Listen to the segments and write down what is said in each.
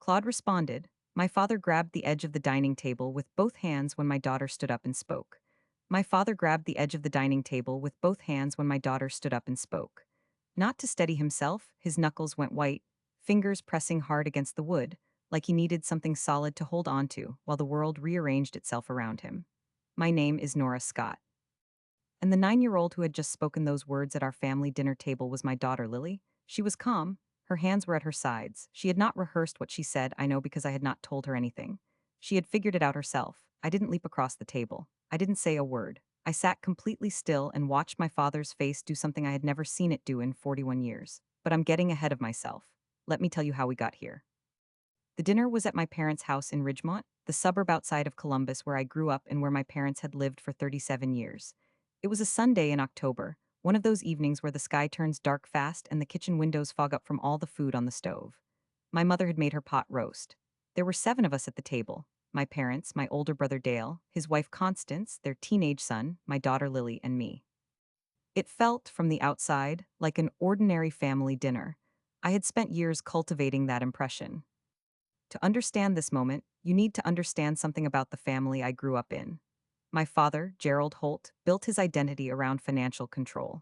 Claude responded. My father grabbed the edge of the dining table with both hands when my daughter stood up and spoke. My father grabbed the edge of the dining table with both hands when my daughter stood up and spoke. Not to steady himself, his knuckles went white, fingers pressing hard against the wood, like he needed something solid to hold on to while the world rearranged itself around him. My name is Nora Scott. And the 9-year-old who had just spoken those words at our family dinner table was my daughter, Lily. She was calm. Her hands were at her sides. She had not rehearsed what she said, I know, because I had not told her anything. She had figured it out herself. I didn't leap across the table. I didn't say a word. I sat completely still and watched my father's face do something I had never seen it do in 41 years. But I'm getting ahead of myself. Let me tell you how we got here. The dinner was at my parents' house in Ridgemont, the suburb outside of Columbus where I grew up and where my parents had lived for 37 years. It was a Sunday in October, one of those evenings where the sky turns dark fast and the kitchen windows fog up from all the food on the stove. My mother had made her pot roast. There were 7 of us at the table: my parents, my older brother Dale, his wife Constance, their teenage son, my daughter Lily, and me. It felt, from the outside, like an ordinary family dinner. I had spent years cultivating that impression. To understand this moment, you need to understand something about the family I grew up in. My father, Gerald Holt, built his identity around financial control.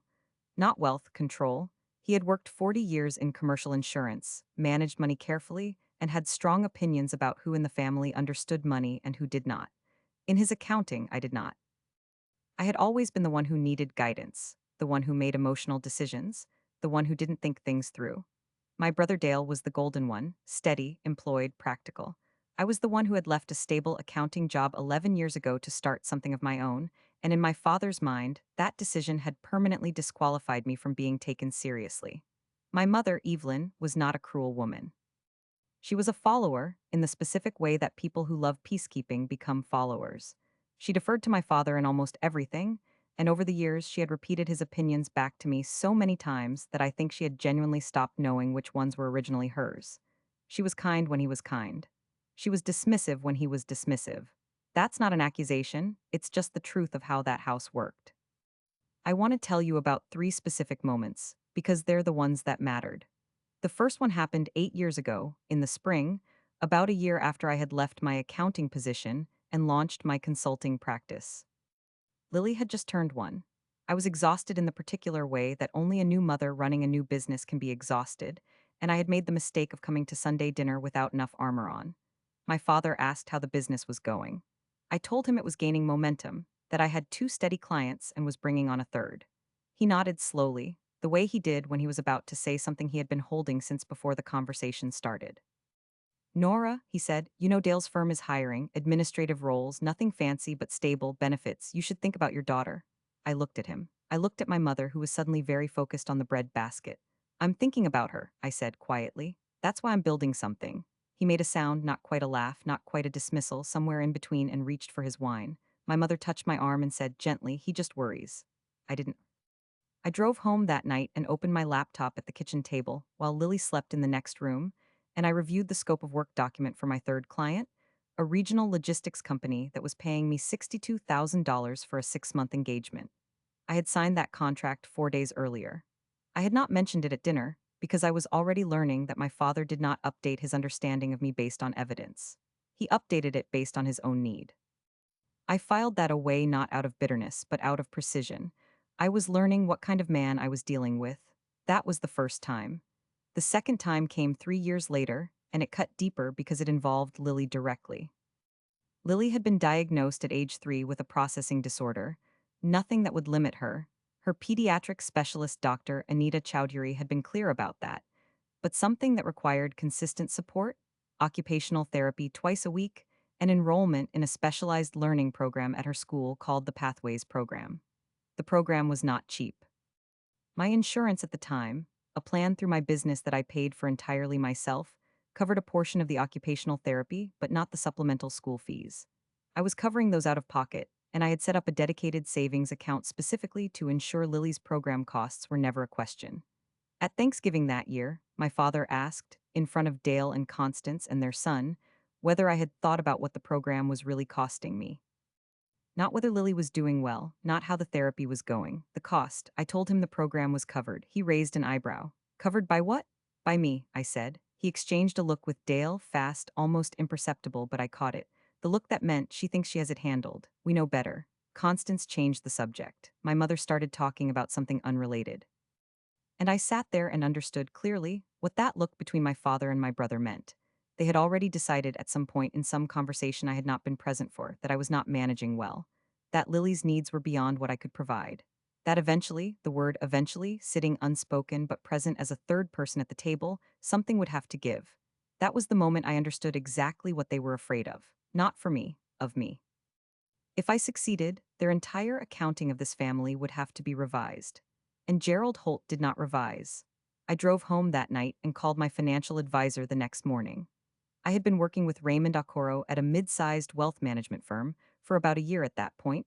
Not wealth control. He had worked 40 years in commercial insurance, managed money carefully, and had strong opinions about who in the family understood money and who did not. In his accounting, I did not. I had always been the one who needed guidance, the one who made emotional decisions, the one who didn't think things through. My brother Dale was the golden one, steady, employed, practical. I was the one who had left a stable accounting job 11 years ago to start something of my own, and in my father's mind, that decision had permanently disqualified me from being taken seriously. My mother, Evelyn, was not a cruel woman. She was a follower, in the specific way that people who love peacekeeping become followers. She deferred to my father in almost everything, and over the years she had repeated his opinions back to me so many times that I think she had genuinely stopped knowing which ones were originally hers. She was kind when he was kind. She was dismissive when he was dismissive. That's not an accusation, it's just the truth of how that house worked. I want to tell you about 3 specific moments, because they're the ones that mattered. The first one happened 8 years ago, in the spring, about a year after I had left my accounting position and launched my consulting practice. Lily had just turned 1. I was exhausted in the particular way that only a new mother running a new business can be exhausted, and I had made the mistake of coming to Sunday dinner without enough armor on. My father asked how the business was going. I told him it was gaining momentum, that I had 2 steady clients and was bringing on a third. He nodded slowly, the way he did when he was about to say something he had been holding since before the conversation started. Nora, he said, you know Dale's firm is hiring, administrative roles, nothing fancy but stable, benefits. You should think about your daughter. I looked at him. I looked at my mother, who was suddenly very focused on the bread basket. I'm thinking about her, I said quietly. That's why I'm building something. He made a sound, not quite a laugh, not quite a dismissal, somewhere in between, and reached for his wine. My mother touched my arm and said gently, he just worries. I didn't. I drove home that night and opened my laptop at the kitchen table while Lily slept in the next room, and I reviewed the scope of work document for my third client, a regional logistics company that was paying me $62,000 for a 6-month engagement. I had signed that contract 4 days earlier. I had not mentioned it at dinner because I was already learning that my father did not update his understanding of me based on evidence. He updated it based on his own need. I filed that away not out of bitterness, but out of precision. I was learning what kind of man I was dealing with. That was the first time. The second time came 3 years later, and it cut deeper because it involved Lily directly. Lily had been diagnosed at age 3 with a processing disorder, nothing that would limit her. Her pediatric specialist doctor, Anita Chowdhury, had been clear about that, but something that required consistent support, occupational therapy twice a week, and enrollment in a specialized learning program at her school called the Pathways Program. The program was not cheap. My insurance at the time, a plan through my business that I paid for entirely myself, covered a portion of the occupational therapy, but not the supplemental school fees. I was covering those out of pocket, and I had set up a dedicated savings account specifically to ensure Lily's program costs were never a question. At Thanksgiving that year, my father asked, in front of Dale and Constance and their son, whether I had thought about what the program was really costing me. Not whether Lily was doing well, not how the therapy was going, the cost. I told him the program was covered. He raised an eyebrow. Covered by what? By me, I said. He exchanged a look with Dale, fast, almost imperceptible, but I caught it. The look that meant she thinks she has it handled. We know better. Constance changed the subject. My mother started talking about something unrelated. And I sat there and understood clearly what that look between my father and my brother meant. They had already decided at some point in some conversation I had not been present for that I was not managing well, that Lily's needs were beyond what I could provide. That eventually, the word eventually, sitting unspoken but present as a third person at the table, something would have to give. That was the moment I understood exactly what they were afraid of. Not for me, of me. If I succeeded, their entire accounting of this family would have to be revised. And Gerald Holt did not revise. I drove home that night and called my financial advisor the next morning. I had been working with Raymond Okoro at a mid-sized wealth management firm for about a year at that point,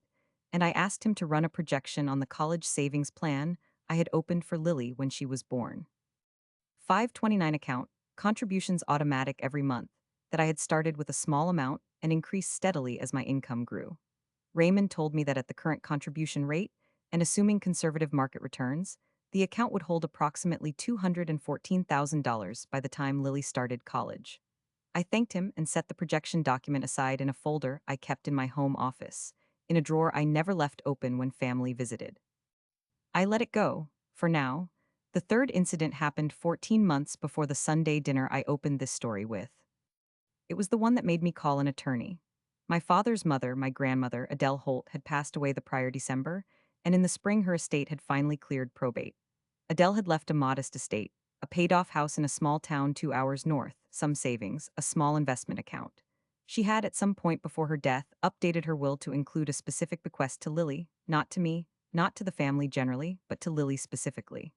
and I asked him to run a projection on the college savings plan I had opened for Lily when she was born. 529 account, contributions automatic every month, that I had started with a small amount and increased steadily as my income grew. Raymond told me that at the current contribution rate, and assuming conservative market returns, the account would hold approximately $214,000 by the time Lily started college. I thanked him and set the projection document aside in a folder I kept in my home office, in a drawer I never left open when family visited. I let it go, for now. The third incident happened 14 months before the Sunday dinner I opened this story with. It was the one that made me call an attorney. My father's mother, my grandmother, Adele Holt, had passed away the prior December, and in the spring her estate had finally cleared probate. Adele had left a modest estate, a paid-off house in a small town 2 hours north, some savings, a small investment account. She had, at some point before her death, updated her will to include a specific bequest to Lily, not to me, not to the family generally, but to Lily specifically.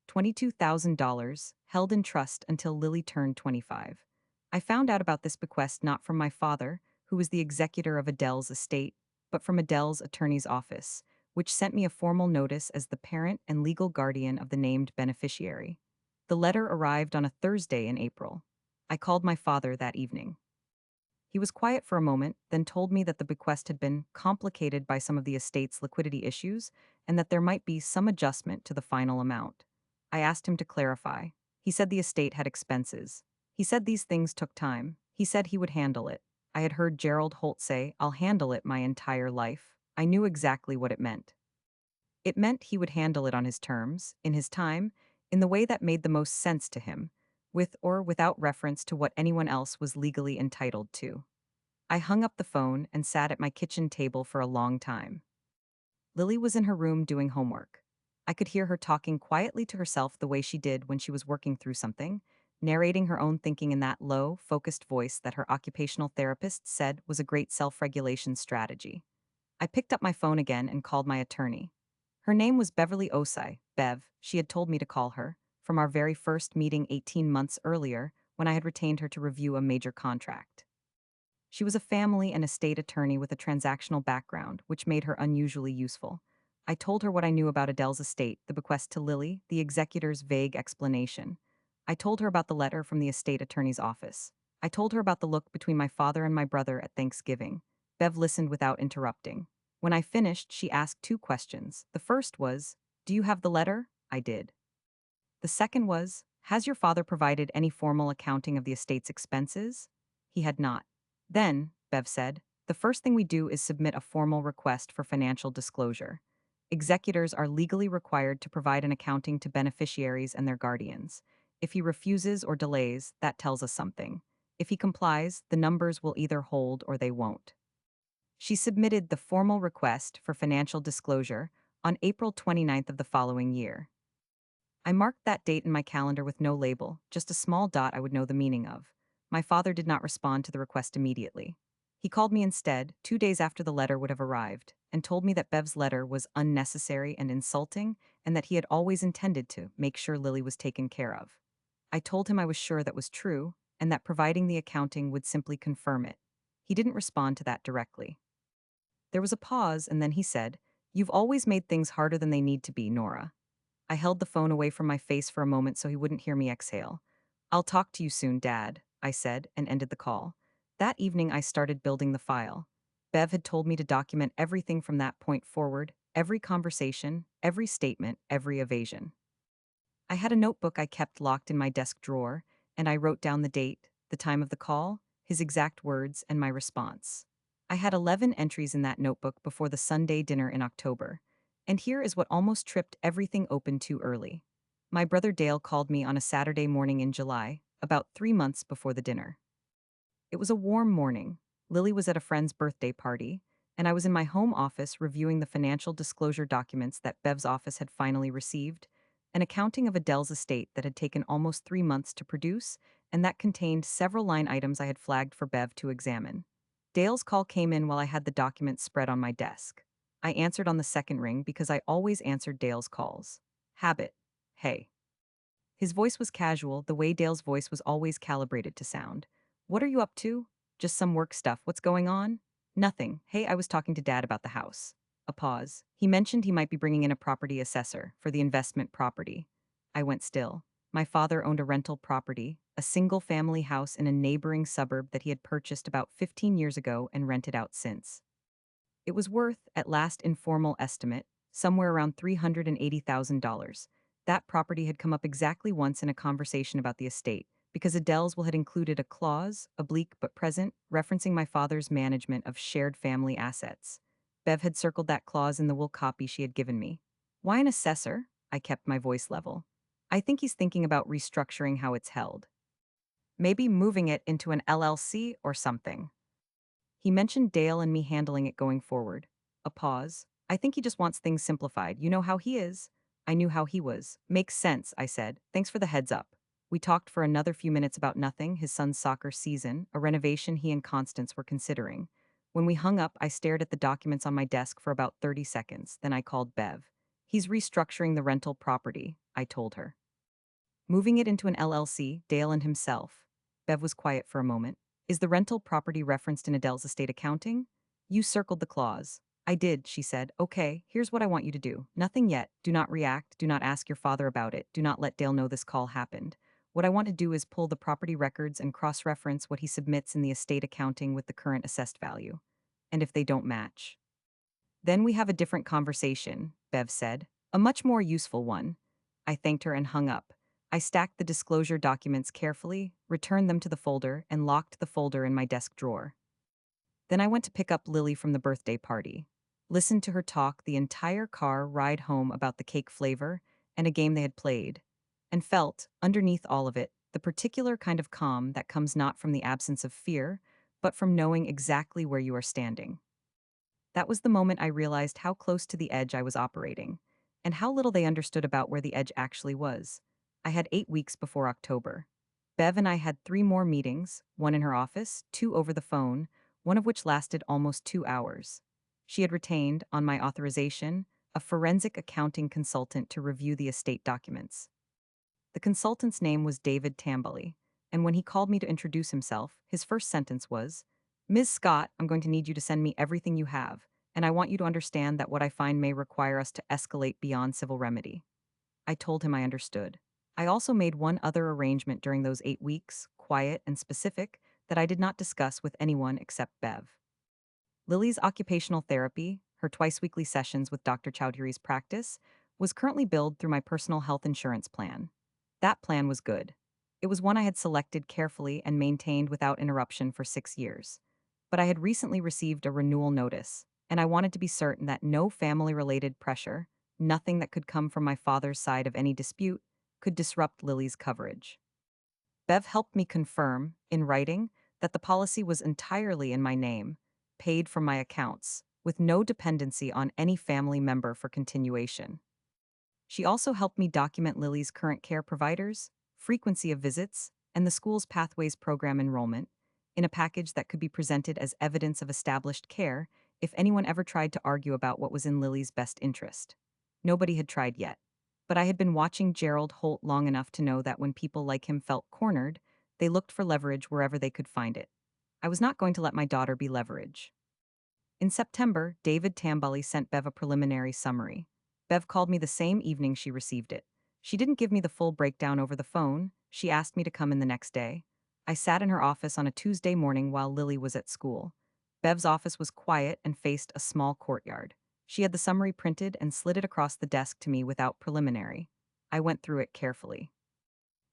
$22,000, held in trust until Lily turned 25. I found out about this bequest not from my father, who was the executor of Adele's estate, but from Adele's attorney's office, which sent me a formal notice as the parent and legal guardian of the named beneficiary. The letter arrived on a Thursday in April. I called my father that evening. He was quiet for a moment, then told me that the bequest had been complicated by some of the estate's liquidity issues and that there might be some adjustment to the final amount. I asked him to clarify. He said the estate had expenses. He said these things took time. He said he would handle it. I had heard Gerald Holt say, "I'll handle it," my entire life. I knew exactly what it meant. It meant he would handle it on his terms, in his time, in the way that made the most sense to him, with or without reference to what anyone else was legally entitled to. I hung up the phone and sat at my kitchen table for a long time. Lily was in her room doing homework. I could hear her talking quietly to herself the way she did when she was working through something, narrating her own thinking in that low, focused voice that her occupational therapist said was a great self-regulation strategy. I picked up my phone again and called my attorney. Her name was Beverly Osai, Bev, she had told me to call her, from our very first meeting 18 months earlier when I had retained her to review a major contract. She was a family and estate attorney with a transactional background, which made her unusually useful. I told her what I knew about Adele's estate, the bequest to Lily, the executor's vague explanation. I told her about the letter from the estate attorney's office. I told her about the look between my father and my brother at Thanksgiving. Bev listened without interrupting. When I finished, she asked two questions. The first was, "Do you have the letter?" I did. The second was, "Has your father provided any formal accounting of the estate's expenses?" He had not. Then, Bev said, "The first thing we do is submit a formal request for financial disclosure. Executors are legally required to provide an accounting to beneficiaries and their guardians. If he refuses or delays, that tells us something. If he complies, the numbers will either hold or they won't." She submitted the formal request for financial disclosure on April 29th of the following year. I marked that date in my calendar with no label, just a small dot I would know the meaning of. My father did not respond to the request immediately. He called me instead, 2 days after the letter would have arrived, and told me that Bev's letter was unnecessary and insulting, and that he had always intended to make sure Lily was taken care of. I told him I was sure that was true, and that providing the accounting would simply confirm it. He didn't respond to that directly. There was a pause, and then he said, "You've always made things harder than they need to be, Nora." I held the phone away from my face for a moment so he wouldn't hear me exhale. "I'll talk to you soon, Dad," I said, and ended the call. That evening I started building the file. Bev had told me to document everything from that point forward, every conversation, every statement, every evasion. I had a notebook I kept locked in my desk drawer, and I wrote down the date, the time of the call, his exact words, and my response. I had 11 entries in that notebook before the Sunday dinner in October. And here is what almost tripped everything open too early. My brother Dale called me on a Saturday morning in July, about 3 months before the dinner. It was a warm morning. Lily was at a friend's birthday party, and I was in my home office reviewing the financial disclosure documents that Bev's office had finally received, an accounting of Adele's estate that had taken almost 3 months to produce, and that contained several line items I had flagged for Bev to examine. Dale's call came in while I had the documents spread on my desk. I answered on the second ring because I always answered Dale's calls. Habit. Hey. His voice was casual, the way Dale's voice was always calibrated to sound. What are you up to? Just some work stuff. What's going on? Nothing. Hey, I was talking to Dad about the house. A pause. He mentioned he might be bringing in a property assessor for the investment property. I went still. My father owned a rental property, a single family house in a neighboring suburb that he had purchased about 15 years ago and rented out since. It was worth, at last informal estimate, somewhere around $380,000. That property had come up exactly once in a conversation about the estate, because Adele's will had included a clause, oblique but present, referencing my father's management of shared family assets. Bev had circled that clause in the will copy she had given me. Why an assessor? I kept my voice level. I think he's thinking about restructuring how it's held. Maybe moving it into an LLC or something. He mentioned Dale and me handling it going forward. A pause. I think he just wants things simplified. You know how he is. I knew how he was. Makes sense, I said. Thanks for the heads up. We talked for another few minutes about nothing, his son's soccer season, a renovation he and Constance were considering. When we hung up, I stared at the documents on my desk for about 30 seconds, then I called Bev. He's restructuring the rental property, I told her. Moving it into an LLC, Dale and himself. Bev was quiet for a moment. Is the rental property referenced in Adele's estate accounting? You circled the clause. I did, she said. Okay, here's what I want you to do. Nothing yet. Do not react. Do not ask your father about it. Do not let Dale know this call happened. What I want to do is pull the property records and cross-reference what he submits in the estate accounting with the current assessed value. And if they don't match, then we have a different conversation, Bev said. A much more useful one. I thanked her and hung up. I stacked the disclosure documents carefully, returned them to the folder, and locked the folder in my desk drawer. Then I went to pick up Lily from the birthday party. Listened to her talk the entire car ride home about the cake flavor and a game they had played, and felt, underneath all of it, the particular kind of calm that comes not from the absence of fear, but from knowing exactly where you are standing. That was the moment I realized how close to the edge I was operating, and how little they understood about where the edge actually was. I had 8 weeks before October. Bev and I had 3 more meetings, one in her office, 2 over the phone, one of which lasted almost 2 hours. She had retained, on my authorization, a forensic accounting consultant to review the estate documents. The consultant's name was David Tambully, and when he called me to introduce himself, his first sentence was, Ms. Scott, I'm going to need you to send me everything you have, and I want you to understand that what I find may require us to escalate beyond civil remedy. I told him I understood. I also made one other arrangement during those 8 weeks, quiet and specific, that I did not discuss with anyone except Bev. Lily's occupational therapy, her twice-weekly sessions with Dr. Chowdhury's practice, was currently billed through my personal health insurance plan. That plan was good. It was one I had selected carefully and maintained without interruption for 6 years. But I had recently received a renewal notice, and I wanted to be certain that no family-related pressure, nothing that could come from my father's side of any dispute, could disrupt Lily's coverage. Bev helped me confirm, in writing, that the policy was entirely in my name, paid from my accounts, with no dependency on any family member for continuation. She also helped me document Lily's current care providers, frequency of visits, and the school's Pathways program enrollment, in a package that could be presented as evidence of established care if anyone ever tried to argue about what was in Lily's best interest. Nobody had tried yet. But I had been watching Gerald Holt long enough to know that when people like him felt cornered, they looked for leverage wherever they could find it. I was not going to let my daughter be leverage. In September, David Tambully sent Bev a preliminary summary. Bev called me the same evening she received it. She didn't give me the full breakdown over the phone. She asked me to come in the next day. I sat in her office on a Tuesday morning while Lily was at school. Bev's office was quiet and faced a small courtyard. She had the summary printed and slid it across the desk to me without preliminary. I went through it carefully.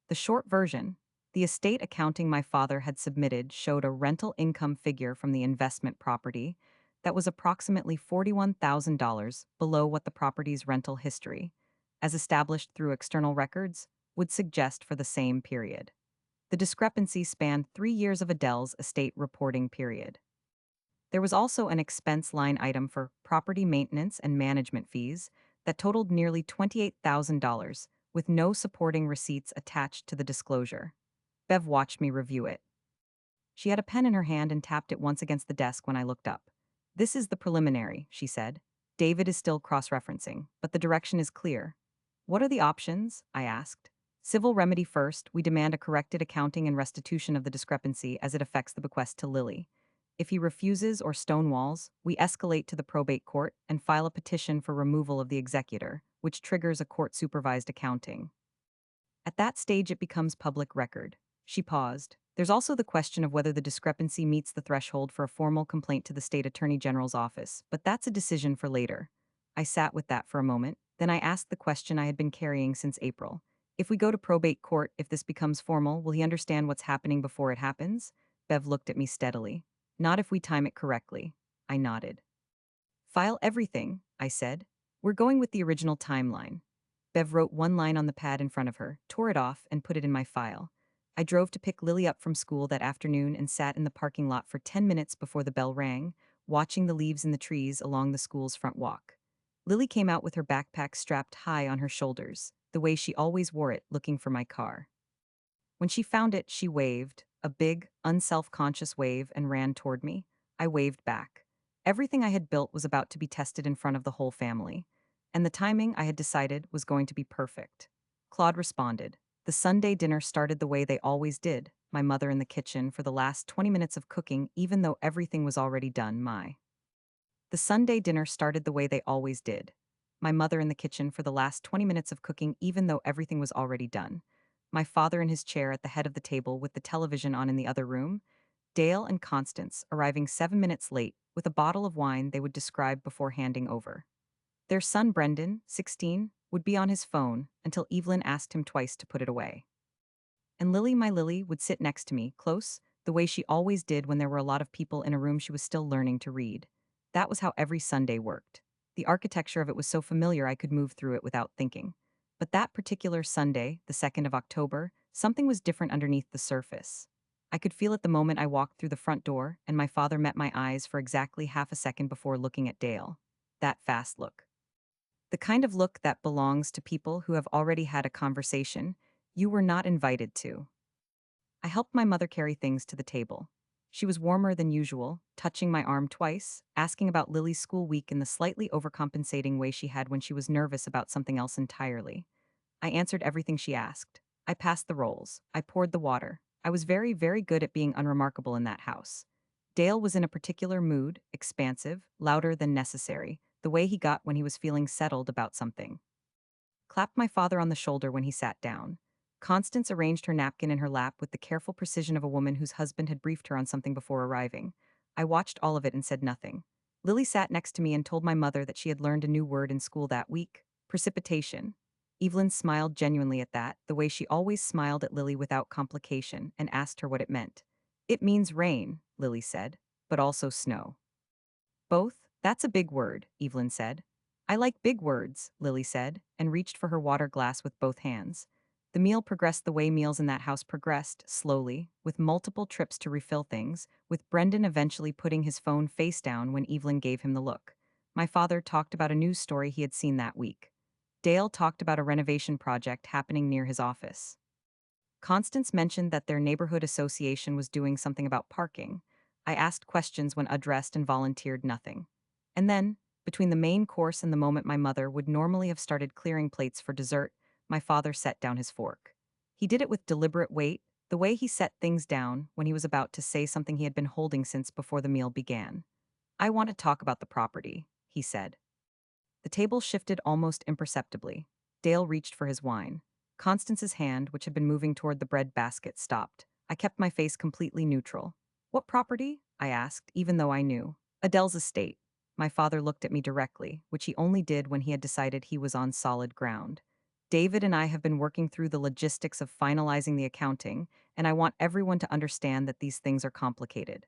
The short version: The estate accounting my father had submitted showed a rental income figure from the investment property that was approximately $41,000 below what the property's rental history, as established through external records, would suggest for the same period. The discrepancy spanned 3 years of Adele's estate reporting period. There was also an expense line item for property maintenance and management fees that totaled nearly $28,000, with no supporting receipts attached to the disclosure. Bev watched me review it. She had a pen in her hand and tapped it once against the desk when I looked up. "This is the preliminary," she said. "David is still cross-referencing, but the direction is clear." "What are the options?" I asked. "Civil remedy first, we demand a corrected accounting and restitution of the discrepancy as it affects the bequest to Lily. If he refuses or stonewalls, we escalate to the probate court and file a petition for removal of the executor, which triggers a court-supervised accounting. At that stage, it becomes public record." She paused. "There's also the question of whether the discrepancy meets the threshold for a formal complaint to the state attorney general's office, but that's a decision for later." I sat with that for a moment, then I asked the question I had been carrying since April. "If we go to probate court, if this becomes formal, will he understand what's happening before it happens?" Bev looked at me steadily. "Not if we time it correctly." I nodded. "File everything," I said. "We're going with the original timeline." Bev wrote one line on the pad in front of her, tore it off, and put it in my file. I drove to pick Lily up from school that afternoon and sat in the parking lot for 10 minutes before the bell rang, watching the leaves in the trees along the school's front walk. Lily came out with her backpack strapped high on her shoulders, the way she always wore it, looking for my car. When she found it, she waved, a big, unself-conscious wave, and ran toward me. I waved back. Everything I had built was about to be tested in front of the whole family, and the timing, I had decided, was going to be perfect. Claude responded. The Sunday dinner started the way they always did, my mother in the kitchen for the last 20 minutes of cooking, even though everything was already done. The Sunday dinner started the way they always did. My mother in the kitchen for the last 20 minutes of cooking, even though everything was already done. My father in his chair at the head of the table with the television on in the other room. Dale and Constance arriving 7 minutes late with a bottle of wine they would describe before handing over. Their son Brendan, 16, would be on his phone until Evelyn asked him twice to put it away. And Lily, my Lily, would sit next to me, close, the way she always did when there were a lot of people in a room she was still learning to read. That was how every Sunday worked. The architecture of it was so familiar I could move through it without thinking. But that particular Sunday, the 2nd of October, something was different underneath the surface. I could feel it the moment I walked through the front door, and my father met my eyes for exactly half a second before looking at Dale. That fast look. The kind of look that belongs to people who have already had a conversation you were not invited to. I helped my mother carry things to the table. She was warmer than usual, touching my arm twice, asking about Lily's school week in the slightly overcompensating way she had when she was nervous about something else entirely. I answered everything she asked. I passed the rolls. I poured the water. I was very, very good at being unremarkable in that house. Dale was in a particular mood, expansive, louder than necessary, the way he got when he was feeling settled about something. Clapped my father on the shoulder when he sat down. Constance arranged her napkin in her lap with the careful precision of a woman whose husband had briefed her on something before arriving. I watched all of it and said nothing. Lily sat next to me and told my mother that she had learned a new word in school that week: precipitation. Evelyn smiled genuinely at that, the way she always smiled at Lily without complication, and asked her what it meant. "It means rain," Lily said, "but also snow." "Both? That's a big word," Evelyn said. "I like big words," Lily said, and reached for her water glass with both hands. The meal progressed the way meals in that house progressed, slowly, with multiple trips to refill things, with Brendan eventually putting his phone face down when Evelyn gave him the look. My father talked about a news story he had seen that week. Dale talked about a renovation project happening near his office. Constance mentioned that their neighborhood association was doing something about parking. I asked questions when addressed and volunteered nothing. And then, between the main course and the moment my mother would normally have started clearing plates for dessert, my father set down his fork. He did it with deliberate weight, the way he set things down when he was about to say something he had been holding since before the meal began. "I want to talk about the property," he said. The table shifted almost imperceptibly. Dale reached for his wine. Constance's hand, which had been moving toward the bread basket, stopped. I kept my face completely neutral. "What property?" I asked, even though I knew. "Adele's estate." My father looked at me directly, which he only did when he had decided he was on solid ground. "David and I have been working through the logistics of finalizing the accounting, and I want everyone to understand that these things are complicated.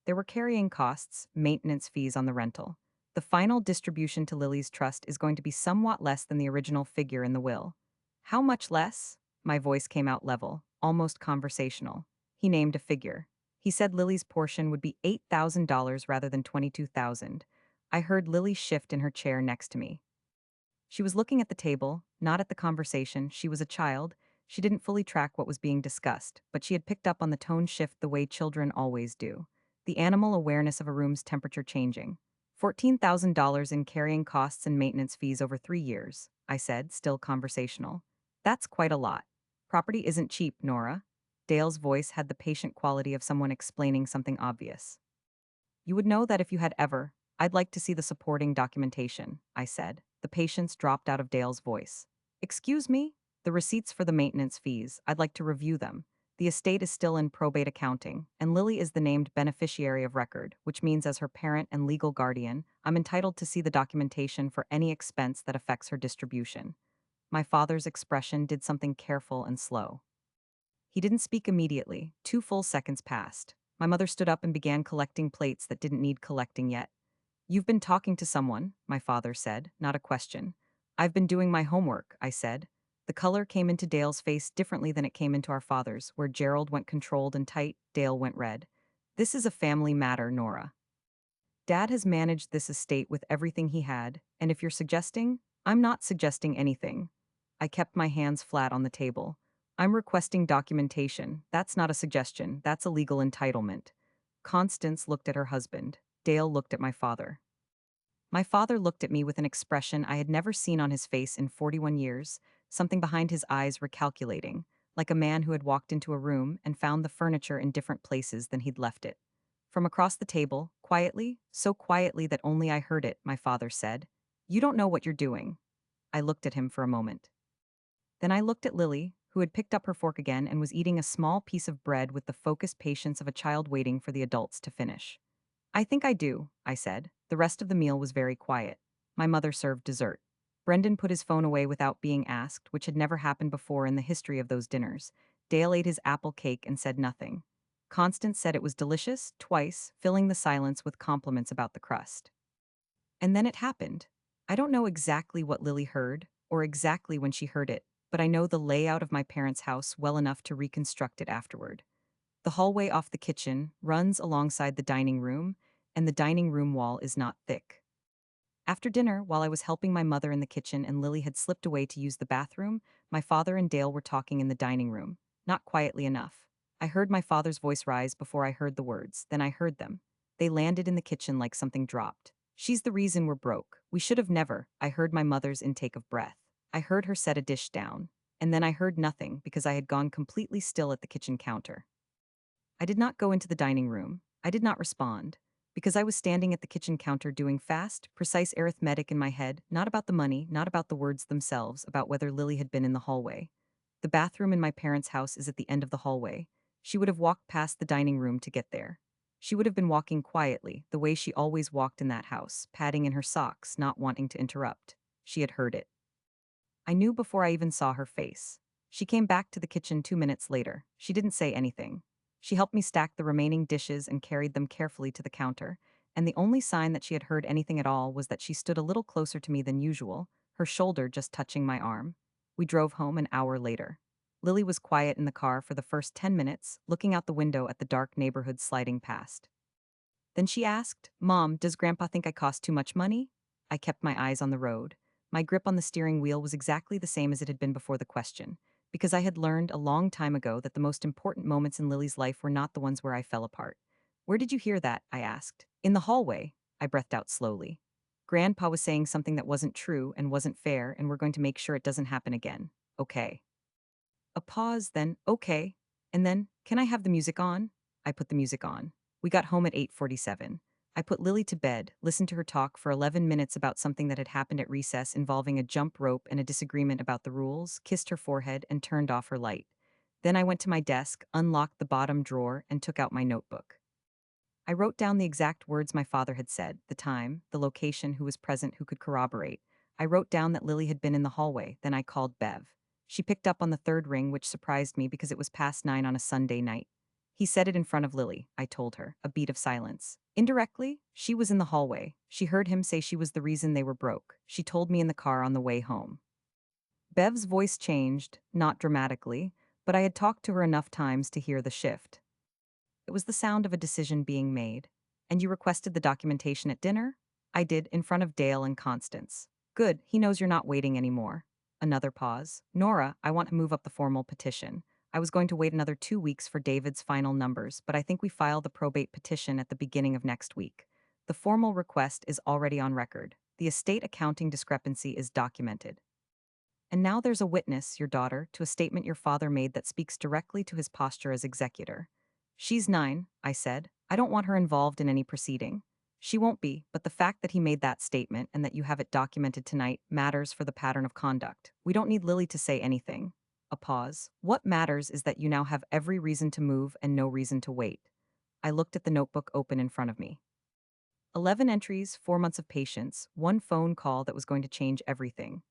There were carrying costs, maintenance fees on the rental. The final distribution to Lily's trust is going to be somewhat less than the original figure in the will. How much less? My voice came out level, almost conversational. He named a figure. He said Lily's portion would be $8,000 rather than $22,000. I heard Lily shift in her chair next to me. She was looking at the table, not at the conversation. She was a child. She didn't fully track what was being discussed, but she had picked up on the tone shift the way children always do. The animal awareness of a room's temperature changing. $14,000 in carrying costs and maintenance fees over 3 years, I said, still conversational. That's quite a lot. Property isn't cheap, Nora. Dale's voice had the patient quality of someone explaining something obvious. You would know that if you had ever. I'd like to see the supporting documentation, I said. The patience dropped out of Dale's voice. Excuse me? The receipts for the maintenance fees, I'd like to review them. The estate is still in probate accounting, and Lily is the named beneficiary of record, which means as her parent and legal guardian, I'm entitled to see the documentation for any expense that affects her distribution. My father's expression did something careful and slow. He didn't speak immediately. 2 full seconds passed. My mother stood up and began collecting plates that didn't need collecting yet. You've been talking to someone, my father said, not a question. I've been doing my homework, I said. The color came into Dale's face differently than it came into our father's, where Gerald went controlled and tight, Dale went red. This is a family matter, Nora. Dad has managed this estate with everything he had, and if you're suggesting, I'm not suggesting anything. I kept my hands flat on the table. I'm requesting documentation. That's not a suggestion, that's a legal entitlement. Constance looked at her husband. Dale looked at my father. My father looked at me with an expression I had never seen on his face in 41 years, something behind his eyes recalculating, like a man who had walked into a room and found the furniture in different places than he'd left it. From across the table, quietly, so quietly that only I heard it, my father said, "You don't know what you're doing." I looked at him for a moment. Then I looked at Lily, who had picked up her fork again and was eating a small piece of bread with the focused patience of a child waiting for the adults to finish. I think I do, I said. The rest of the meal was very quiet. My mother served dessert. Brendan put his phone away without being asked, which had never happened before in the history of those dinners. Dale ate his apple cake and said nothing. Constance said it was delicious, twice, filling the silence with compliments about the crust. And then it happened. I don't know exactly what Lily heard, or exactly when she heard it, but I know the layout of my parents' house well enough to reconstruct it afterward. The hallway off the kitchen runs alongside the dining room, and the dining room wall is not thick. After dinner, while I was helping my mother in the kitchen and Lily had slipped away to use the bathroom, my father and Dale were talking in the dining room, not quietly enough. I heard my father's voice rise before I heard the words, then I heard them. They landed in the kitchen like something dropped. She's the reason we're broke. We should have never. I heard my mother's intake of breath. I heard her set a dish down. And then I heard nothing because I had gone completely still at the kitchen counter. I did not go into the dining room. I did not respond. Because I was standing at the kitchen counter doing fast, precise arithmetic in my head, not about the money, not about the words themselves, about whether Lily had been in the hallway. The bathroom in my parents' house is at the end of the hallway. She would have walked past the dining room to get there. She would have been walking quietly, the way she always walked in that house, padding in her socks, not wanting to interrupt. She had heard it. I knew before I even saw her face. She came back to the kitchen 2 minutes later. She didn't say anything. She helped me stack the remaining dishes and carried them carefully to the counter, and the only sign that she had heard anything at all was that she stood a little closer to me than usual, her shoulder just touching my arm. We drove home an hour later. Lily was quiet in the car for the first 10 minutes, looking out the window at the dark neighborhood sliding past. Then she asked, "Mom, does Grandpa think I cost too much money?" I kept my eyes on the road. My grip on the steering wheel was exactly the same as it had been before the question, because I had learned a long time ago that the most important moments in Lily's life were not the ones where I fell apart. "Where did you hear that?" I asked. "In the hallway," I breathed out slowly. "Grandpa was saying something that wasn't true and wasn't fair, and we're going to make sure it doesn't happen again. Okay." A pause, then, "Okay." And then, "Can I have the music on?" I put the music on. We got home at 8:47. I put Lily to bed, listened to her talk for 11 minutes about something that had happened at recess involving a jump rope and a disagreement about the rules, kissed her forehead, and turned off her light. Then I went to my desk, unlocked the bottom drawer, and took out my notebook. I wrote down the exact words my father had said, the time, the location, who was present, who could corroborate. I wrote down that Lily had been in the hallway, then I called Bev. She picked up on the third ring, which surprised me because it was past 9 on a Sunday night. He said it in front of Lily, I told her, a beat of silence. Indirectly, she was in the hallway. She heard him say she was the reason they were broke. She told me in the car on the way home. Bev's voice changed, not dramatically, but I had talked to her enough times to hear the shift. It was the sound of a decision being made. And you requested the documentation at dinner? I did, in front of Dale and Constance. Good, he knows you're not waiting anymore. Another pause. Nora, I want to move up the formal petition. I was going to wait another 2 weeks for David's final numbers, but I think we file the probate petition at the beginning of next week. The formal request is already on record. The estate accounting discrepancy is documented. And now there's a witness, your daughter, to a statement your father made that speaks directly to his posture as executor. She's 9, I said. I don't want her involved in any proceeding. She won't be, but the fact that he made that statement and that you have it documented tonight matters for the pattern of conduct. We don't need Lily to say anything. A pause. What matters is that you now have every reason to move and no reason to wait. I looked at the notebook open in front of me. 11 entries, 4 months of patience, one phone call that was going to change everything.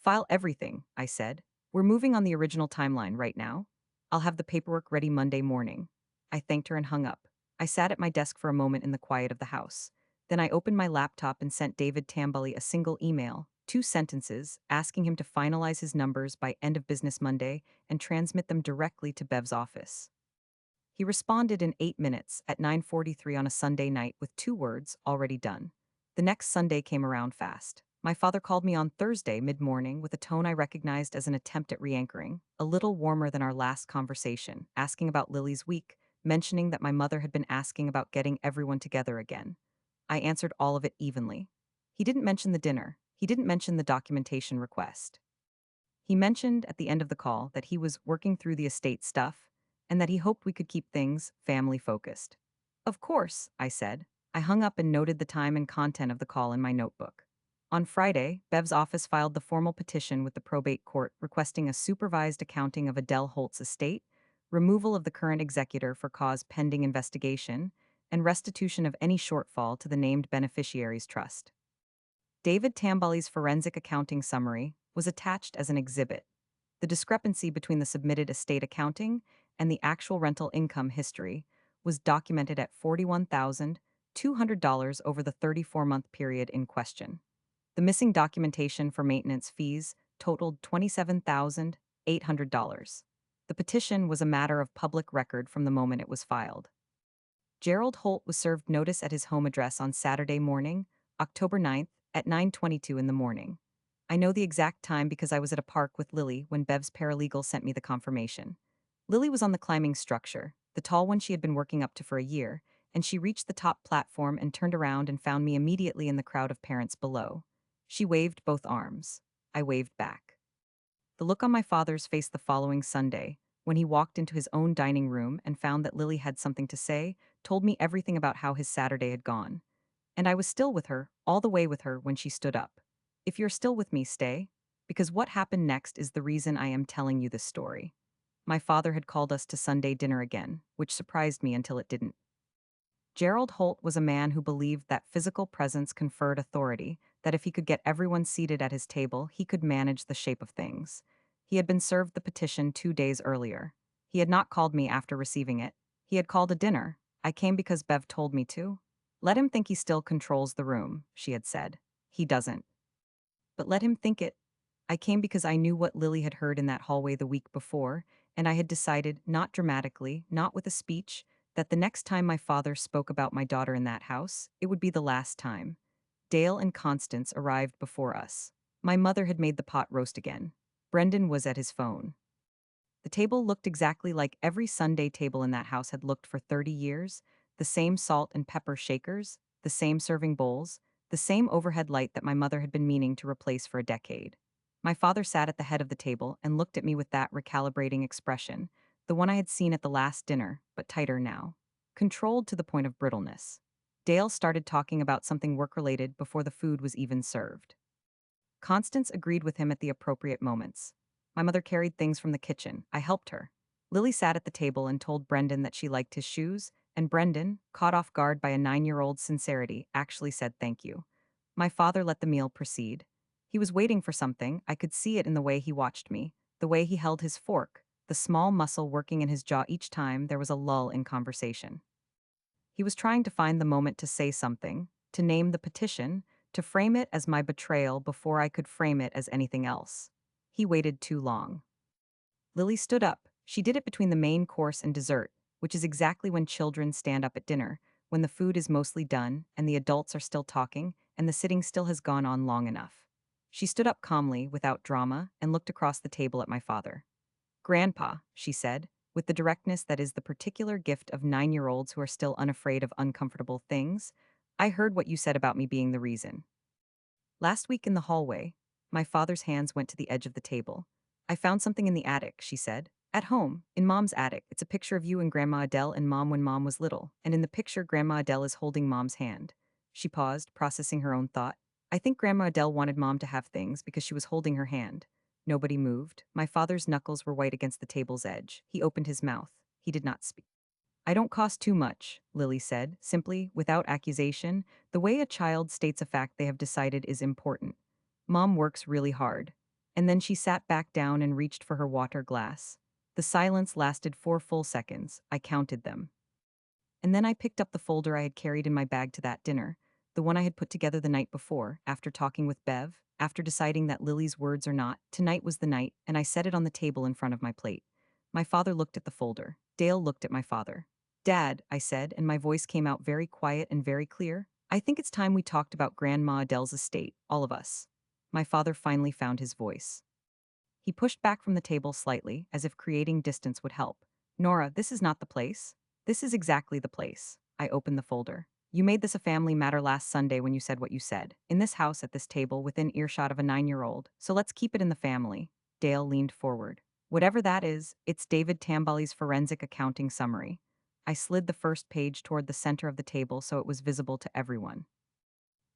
File everything, I said. We're moving on the original timeline right now. I'll have the paperwork ready Monday morning. I thanked her and hung up. I sat at my desk for a moment in the quiet of the house. Then I opened my laptop and sent David Tambully a single email, 2 sentences, asking him to finalize his numbers by end of business Monday and transmit them directly to Bev's office. He responded in 8 minutes at 9:43 on a Sunday night with 2 words, already done. The next Sunday came around fast. My father called me on Thursday mid-morning with a tone I recognized as an attempt at re-anchoring, a little warmer than our last conversation, asking about Lily's week, mentioning that my mother had been asking about getting everyone together again. I answered all of it evenly. He didn't mention the dinner. He didn't mention the documentation request. He mentioned at the end of the call that he was working through the estate stuff and that he hoped we could keep things family focused. Of course, I said. I hung up and noted the time and content of the call in my notebook. On Friday, Bev's office filed the formal petition with the probate court requesting a supervised accounting of Adele Holt's estate, removal of the current executor for cause pending investigation, and restitution of any shortfall to the named beneficiaries' trust. David Tambully's forensic accounting summary was attached as an exhibit. The discrepancy between the submitted estate accounting and the actual rental income history was documented at $41,200 over the 34-month period in question. The missing documentation for maintenance fees totaled $27,800. The petition was a matter of public record from the moment it was filed. Gerald Holt was served notice at his home address on Saturday morning, October 9th, at 9:22 in the morning. I know the exact time because I was at a park with Lily when Bev's paralegal sent me the confirmation. Lily was on the climbing structure, the tall one she had been working up to for a year, and she reached the top platform and turned around and found me immediately in the crowd of parents below. She waved both arms. I waved back. The look on my father's face the following Sunday, when he walked into his own dining room and found that Lily had something to say, told me everything about how his Saturday had gone. And I was still with her, all the way with her when she stood up. If you're still with me, stay. Because what happened next is the reason I am telling you this story. My father had called us to Sunday dinner again, which surprised me until it didn't. Gerald Holt was a man who believed that physical presence conferred authority, that if he could get everyone seated at his table, he could manage the shape of things. He had been served the petition 2 days earlier. He had not called me after receiving it. He had called a dinner. I came because Bev told me to. Let him think he still controls the room, she had said. He doesn't. But let him think it. I came because I knew what Lily had heard in that hallway the week before, and I had decided, not dramatically, not with a speech, that the next time my father spoke about my daughter in that house, it would be the last time. Dale and Constance arrived before us. My mother had made the pot roast again. Brendan was at his phone. The table looked exactly like every Sunday table in that house had looked for 30 years, the same salt and pepper shakers, the same serving bowls, the same overhead light that my mother had been meaning to replace for a decade. My father sat at the head of the table and looked at me with that recalibrating expression, the one I had seen at the last dinner, but tighter now. Controlled to the point of brittleness. Dale started talking about something work-related before the food was even served. Constance agreed with him at the appropriate moments. My mother carried things from the kitchen. I helped her. Lily sat at the table and told Brendan that she liked his shoes, and Brendan, caught off guard by a 9-year-old's sincerity, actually said thank you. My father let the meal proceed. He was waiting for something, I could see it in the way he watched me, the way he held his fork, the small muscle working in his jaw each time there was a lull in conversation. He was trying to find the moment to say something, to name the petition, to frame it as my betrayal before I could frame it as anything else. He waited too long. Lily stood up. She did it between the main course and dessert, which is exactly when children stand up at dinner, when the food is mostly done and the adults are still talking and the sitting still has gone on long enough. She stood up calmly, without drama, and looked across the table at my father. Grandpa, she said, with the directness that is the particular gift of 9-year-olds who are still unafraid of uncomfortable things, I heard what you said about me being the reason. Last week in the hallway, my father's hands went to the edge of the table. I found something in the attic, she said. At home, in Mom's attic, it's a picture of you and Grandma Adele and Mom when Mom was little, and in the picture, Grandma Adele is holding Mom's hand. She paused, processing her own thought. I think Grandma Adele wanted Mom to have things because she was holding her hand. Nobody moved. My father's knuckles were white against the table's edge. He opened his mouth. He did not speak. I don't cost too much, Lily said, simply, without accusation, the way a child states a fact they have decided is important. Mom works really hard. And then she sat back down and reached for her water glass. The silence lasted 4 full seconds. I counted them. And then I picked up the folder I had carried in my bag to that dinner, the one I had put together the night before, after talking with Bev, after deciding that Lily's words or not, tonight was the night, and I set it on the table in front of my plate. My father looked at the folder. Dale looked at my father. Dad, I said, and my voice came out very quiet and very clear. I think it's time we talked about Grandma Adele's estate, all of us. My father finally found his voice. He pushed back from the table slightly, as if creating distance would help. Nora, this is not the place. This is exactly the place. I opened the folder. You made this a family matter last Sunday when you said what you said. In this house, at this table, within earshot of a 9-year-old. So let's keep it in the family. Dale leaned forward. Whatever that is, it's David Tambali's forensic accounting summary. I slid the first page toward the center of the table so it was visible to everyone.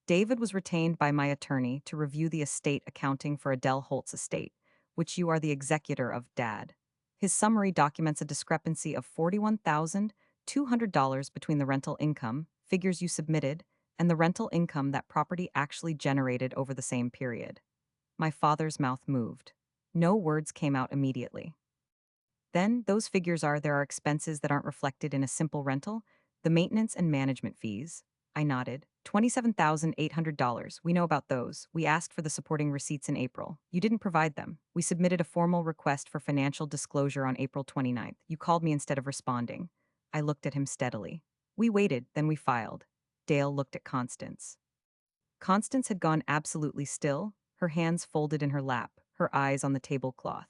David was retained by my attorney to review the estate accounting for Adele Holt's estate, which you are the executor of, Dad. His summary documents a discrepancy of $41,200 between the rental income, figures you submitted, and the rental income that property actually generated over the same period. My father's mouth moved. No words came out immediately. Then, those figures are there are expenses that aren't reflected in a simple rental, the maintenance and management fees. I nodded. $27,800. We know about those. We asked for the supporting receipts in April. You didn't provide them. We submitted a formal request for financial disclosure on April 29th. You called me instead of responding. I looked at him steadily. We waited, then we filed. Dale looked at Constance. Constance had gone absolutely still, her hands folded in her lap, her eyes on the tablecloth.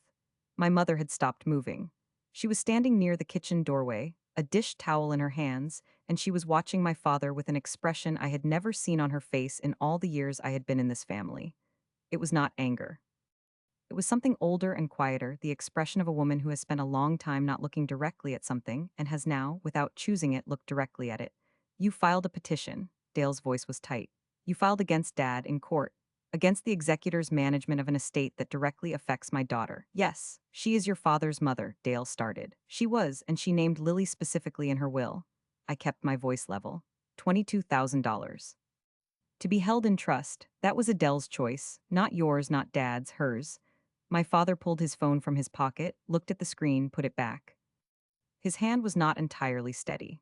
My mother had stopped moving. She was standing near the kitchen doorway, a dish towel in her hands, and she was watching my father with an expression I had never seen on her face in all the years I had been in this family. It was not anger. It was something older and quieter, the expression of a woman who has spent a long time not looking directly at something and has now, without choosing it, looked directly at it. You filed a petition. Dale's voice was tight. You filed against Dad in court, against the executor's management of an estate that directly affects my daughter. Yes, she is your father's mother, Dale started. She was, and she named Lily specifically in her will. I kept my voice level. $22,000. To be held in trust, that was Adele's choice, not yours, not Dad's, hers. My father pulled his phone from his pocket, looked at the screen, put it back. His hand was not entirely steady.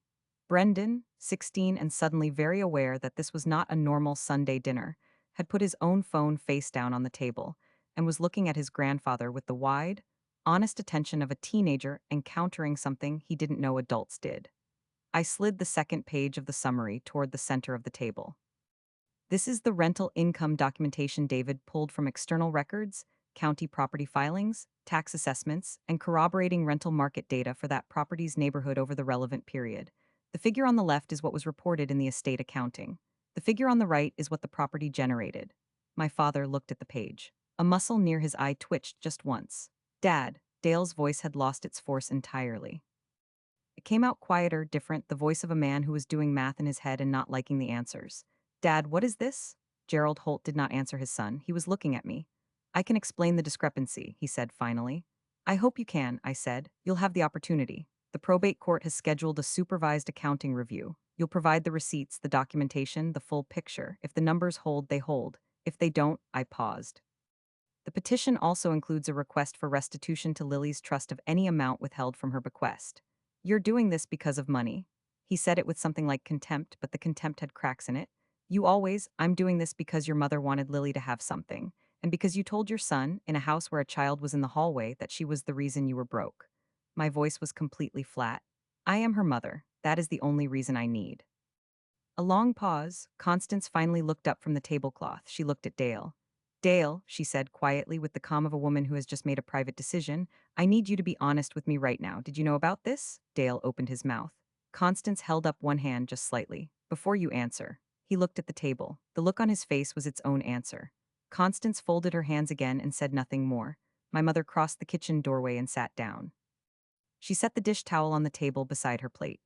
Brendan, 16 and suddenly very aware that this was not a normal Sunday dinner, had put his own phone face down on the table and was looking at his grandfather with the wide, honest attention of a teenager encountering something he didn't know adults did. I slid the second page of the summary toward the center of the table. This is the rental income documentation David pulled from external records, county property filings, tax assessments, and corroborating rental market data for that property's neighborhood over the relevant period. The figure on the left is what was reported in the estate accounting. The figure on the right is what the property generated. My father looked at the page. A muscle near his eye twitched just once. Dad, Dale's voice had lost its force entirely. It came out quieter, different, the voice of a man who was doing math in his head and not liking the answers. Dad, what is this? Gerald Holt did not answer his son. He was looking at me. I can explain the discrepancy, he said finally. I hope you can, I said. You'll have the opportunity. The probate court has scheduled a supervised accounting review. You'll provide the receipts, the documentation, the full picture. If the numbers hold, they hold. If they don't, I paused. The petition also includes a request for restitution to Lily's trust of any amount withheld from her bequest. You're doing this because of money. He said it with something like contempt, but the contempt had cracks in it. I'm doing this because your mother wanted Lily to have something, and because you told your son, in a house where a child was in the hallway, that she was the reason you were broke. My voice was completely flat. I am her mother. That is the only reason I need. A long pause. Constance finally looked up from the tablecloth. She looked at Dale. Dale, she said quietly with the calm of a woman who has just made a private decision, I need you to be honest with me right now. Did you know about this? Dale opened his mouth. Constance held up one hand just slightly. Before you answer. He looked at the table. The look on his face was its own answer. Constance folded her hands again and said nothing more. My mother crossed the kitchen doorway and sat down. She set the dish towel on the table beside her plate.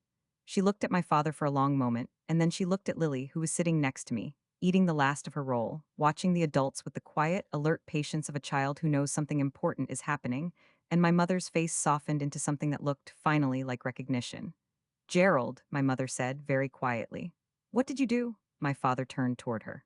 She looked at my father for a long moment, and then she looked at Lily, who was sitting next to me, eating the last of her roll, watching the adults with the quiet, alert patience of a child who knows something important is happening, and my mother's face softened into something that looked, finally, like recognition. Gerald, my mother said, very quietly. What did you do? My father turned toward her.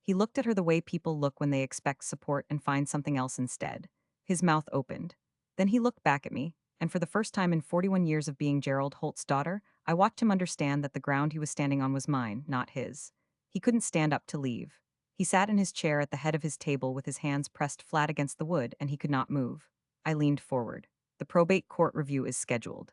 He looked at her the way people look when they expect support and find something else instead. His mouth opened. Then he looked back at me, and for the first time in 41 years of being Gerald Holt's daughter, I watched him understand that the ground he was standing on was mine, not his. He couldn't stand up to leave. He sat in his chair at the head of his table with his hands pressed flat against the wood, and he could not move. I leaned forward. The probate court review is scheduled.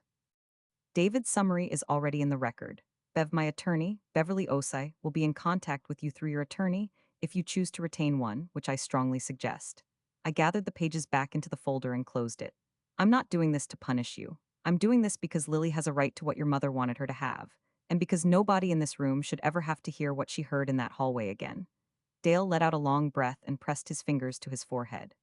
David's summary is already in the record. Bev, my attorney, Beverly Osai, will be in contact with you through your attorney if you choose to retain one, which I strongly suggest. I gathered the pages back into the folder and closed it. I'm not doing this to punish you. I'm doing this because Lily has a right to what your mother wanted her to have, and because nobody in this room should ever have to hear what she heard in that hallway again. Dale let out a long breath and pressed his fingers to his forehead.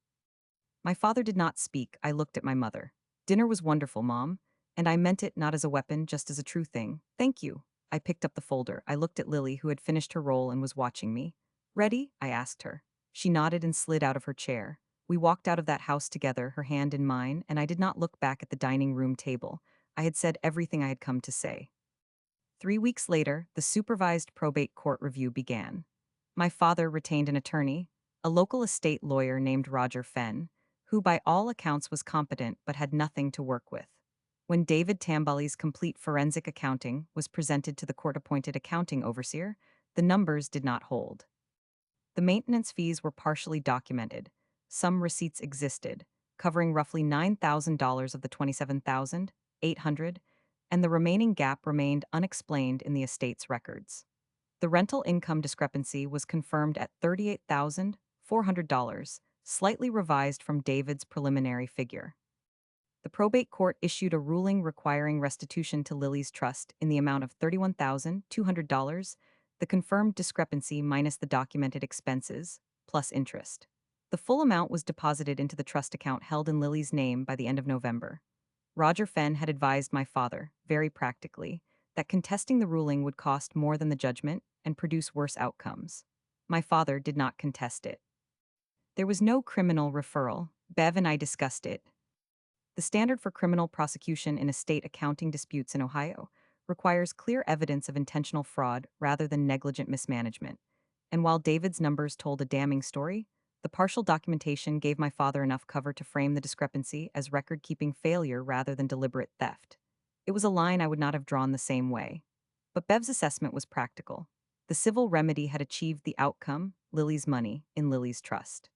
My father did not speak. I looked at my mother. Dinner was wonderful, Mom. And I meant it not as a weapon, just as a true thing. Thank you. I picked up the folder. I looked at Lily, who had finished her roll and was watching me. Ready? I asked her. She nodded and slid out of her chair. We walked out of that house together, her hand in mine, and I did not look back at the dining room table. I had said everything I had come to say. 3 weeks later, the supervised probate court review began. My father retained an attorney, a local estate lawyer named Roger Fenn, who by all accounts was competent but had nothing to work with. When David Tambali's complete forensic accounting was presented to the court-appointed accounting overseer, the numbers did not hold. The maintenance fees were partially documented. Some receipts existed, covering roughly $9,000 of the $27,800, and the remaining gap remained unexplained in the estate's records. The rental income discrepancy was confirmed at $38,400, slightly revised from David's preliminary figure. The probate court issued a ruling requiring restitution to Lily's trust in the amount of $31,200, the confirmed discrepancy minus the documented expenses, plus interest. The full amount was deposited into the trust account held in Lily's name by the end of November. Roger Fenn had advised my father, very practically, that contesting the ruling would cost more than the judgment and produce worse outcomes. My father did not contest it. There was no criminal referral. Bev and I discussed it. The standard for criminal prosecution in estate accounting disputes in Ohio requires clear evidence of intentional fraud rather than negligent mismanagement. And while David's numbers told a damning story, the partial documentation gave my father enough cover to frame the discrepancy as record-keeping failure rather than deliberate theft. It was a line I would not have drawn the same way. But Bev's assessment was practical. The civil remedy had achieved the outcome, Lily's money, in Lily's trust.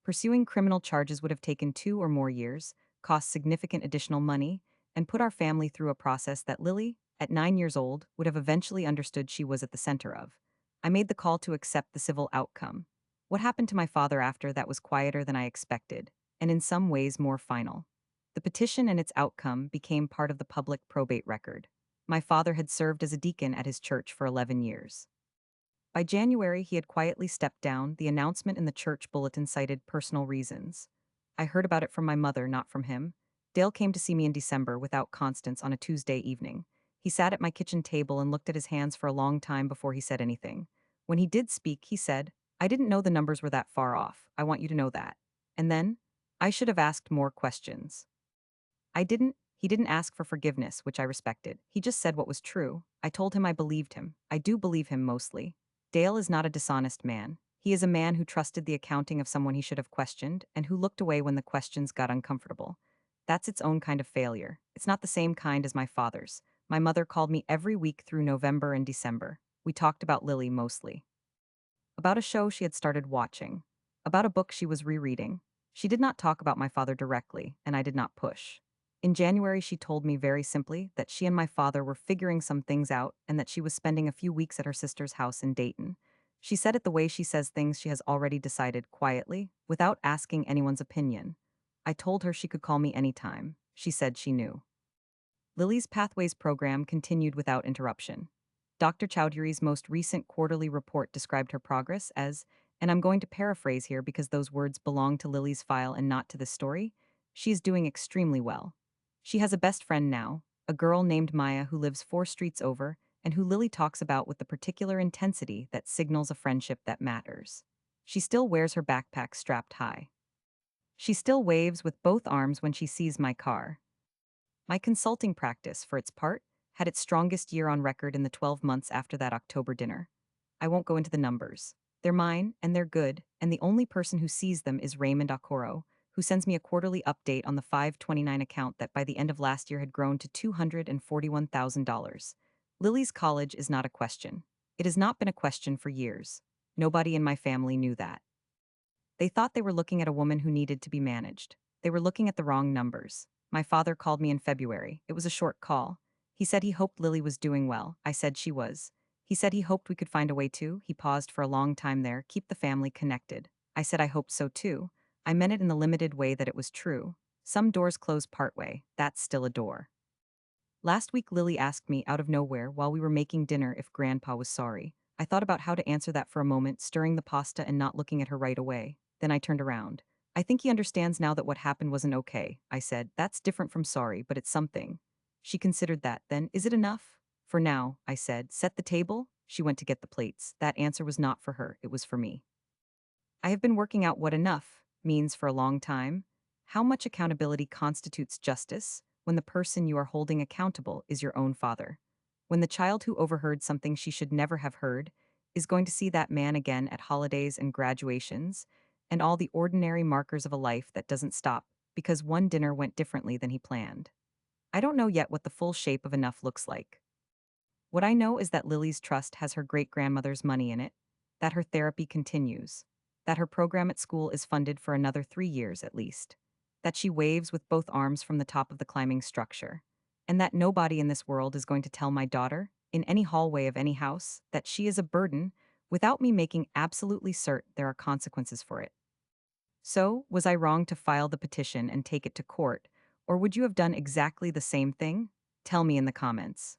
Pursuing criminal charges would have taken 2 or more years, cost significant additional money, and put our family through a process that Lily, at 9 years old, would have eventually understood she was at the center of. I made the call to accept the civil outcome. What happened to my father after that was quieter than I expected, and in some ways more final. The petition and its outcome became part of the public probate record. My father had served as a deacon at his church for 11 years. By January, he had quietly stepped down. The announcement in the church bulletin cited personal reasons. I heard about it from my mother, not from him. Dale came to see me in December without Constance on a Tuesday evening. He sat at my kitchen table and looked at his hands for a long time before he said anything. When he did speak, he said, I didn't know the numbers were that far off. I want you to know that. And then, I should have asked more questions. I didn't. He didn't ask for forgiveness, which I respected. He just said what was true. I told him I believed him. I do believe him mostly. Dale is not a dishonest man. He is a man who trusted the accounting of someone he should have questioned and who looked away when the questions got uncomfortable. That's its own kind of failure. It's not the same kind as my father's. My mother called me every week through November and December. We talked about Lily mostly. About a show she had started watching. About a book she was rereading. She did not talk about my father directly, and I did not push. In January, she told me very simply that she and my father were figuring some things out and that she was spending a few weeks at her sister's house in Dayton. She said it the way she says things she has already decided quietly, without asking anyone's opinion. I told her she could call me anytime. She said she knew. Lily's Pathways program continued without interruption. Dr. Chowdhury's most recent quarterly report described her progress as, and I'm going to paraphrase here because those words belong to Lily's file and not to this story, she is doing extremely well. She has a best friend now, a girl named Maya who lives 4 streets over, and who Lily talks about with the particular intensity that signals a friendship that matters. She still wears her backpack strapped high. She still waves with both arms when she sees my car. My consulting practice, for its part, had its strongest year on record in the 12 months after that October dinner. I won't go into the numbers. They're mine, and they're good, and the only person who sees them is Raymond Okoro, who sends me a quarterly update on the 529 account that by the end of last year had grown to $241,000. Lily's college is not a question. It has not been a question for years. Nobody in my family knew that. They thought they were looking at a woman who needed to be managed. They were looking at the wrong numbers. My father called me in February. It was a short call. He said he hoped Lily was doing well. I said she was. He said he hoped we could find a way to, he paused for a long time there, keep the family connected. I said I hoped so too. I meant it in the limited way that it was true. Some doors close partway. That's still a door. Last week, Lily asked me out of nowhere while we were making dinner if Grandpa was sorry. I thought about how to answer that for a moment, stirring the pasta and not looking at her right away. Then I turned around. I think he understands now that what happened wasn't okay, I said. That's different from sorry, but it's something. She considered that. Then, is it enough? For now, I said. Set the table? She went to get the plates. That answer was not for her, it was for me. I have been working out what enough means for a long time. How much accountability constitutes justice when the person you are holding accountable is your own father? When the child who overheard something she should never have heard is going to see that man again at holidays and graduations, and all the ordinary markers of a life that doesn't stop because one dinner went differently than he planned. I don't know yet what the full shape of enough looks like. What I know is that Lily's trust has her great grandmother's money in it, that her therapy continues, that her program at school is funded for another 3 years at least, that she waves with both arms from the top of the climbing structure, and that nobody in this world is going to tell my daughter, in any hallway of any house, that she is a burden without me making absolutely certain there are consequences for it. So, was I wrong to file the petition and take it to court, or would you have done exactly the same thing? Tell me in the comments.